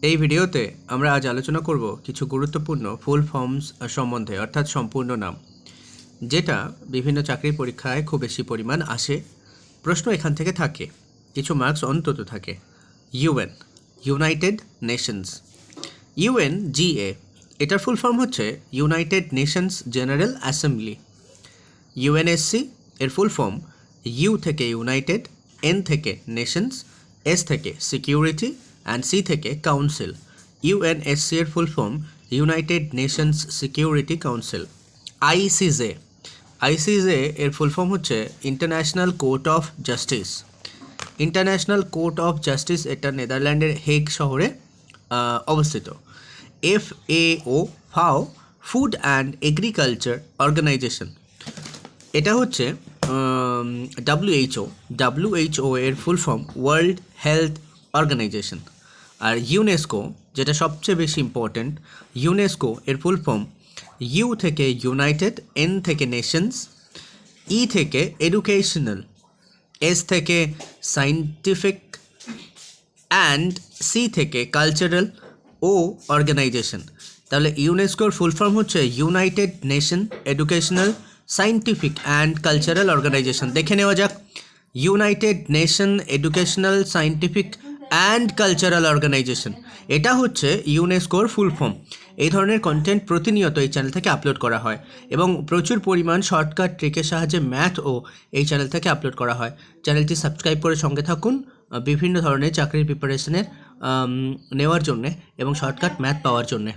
এই ভিডিওতে আমরা আজ আলোচনা করব কিছু গুরুত্বপূর্ণ ফুল ফর্মস সম্বন্ধে, অর্থাৎ সম্পূর্ণ নাম, যেটা বিভিন্ন চাকরির পরীক্ষায় খুব বেশি পরিমাণ আসে। প্রশ্ন এখান থেকে থাকে, কিছু মার্কস অন্তত থাকে। UN, United Nations. ইউএনজিএ, এটার ফুল ফর্ম হচ্ছে United Nations general assembly. UNSC, এর ফুল ফর্ম ইউ থেকে ইউনাইটেড, এন থেকে নেশনস, এস থেকে সিকিউরিটি অ্যান্ড সি থেকে কাউন্সিল। ইউএনএসসি এর full form United Nations security council. ICJ, ICJ এর ফুল ফর্ম হচ্ছে international court of justice. International court of justice এটা নেদারল্যান্ডের Hague শহরে অবস্থিত। এফএও, ফাও, ফুড অ্যান্ড এগ্রিকালচার অর্গানাইজেশন, এটা হচ্ছে ডাব্লিউএইচও এর full form world health organisation. আর ইউনেস্কো, যেটা সবচেয়ে বেশি ইম্পর্ট্যান্ট, ইউনেস্কো এর ফুল ফর্ম ইউ থেকে ইউনাইটেড, এন থেকে নেশনস, ই থেকে এডুকেশনাল, এস থেকে সায়েন্টিফিক অ্যান্ড সি থেকে কালচারাল ও অর্গানাইজেশন। তাহলে ইউনেস্কোর ফুল ফর্ম হচ্ছে united nation educational scientific and cultural organisation. দেখে নেওয়া যাক, united nation educational scientific and cultural organisation, এটা হচ্ছে ইউনেস্কোর ফুল ফর্ম। এই ধরনের কন্টেন্ট প্রতিনিয়ত এই চ্যানেল থেকে আপলোড করা হয় এবং প্রচুর পরিমাণ শর্টকাট ট্রিকের সাহায্যে ম্যাথও এই চ্যানেল থেকে আপলোড করা হয়। চ্যানেলটি সাবস্ক্রাইব করে সঙ্গে থাকুন বিভিন্ন ধরনের চাকরির প্রিপারেশনের নেওয়ার জন্যে এবং শর্টকাট ম্যাথ পাওয়ার জন্যে।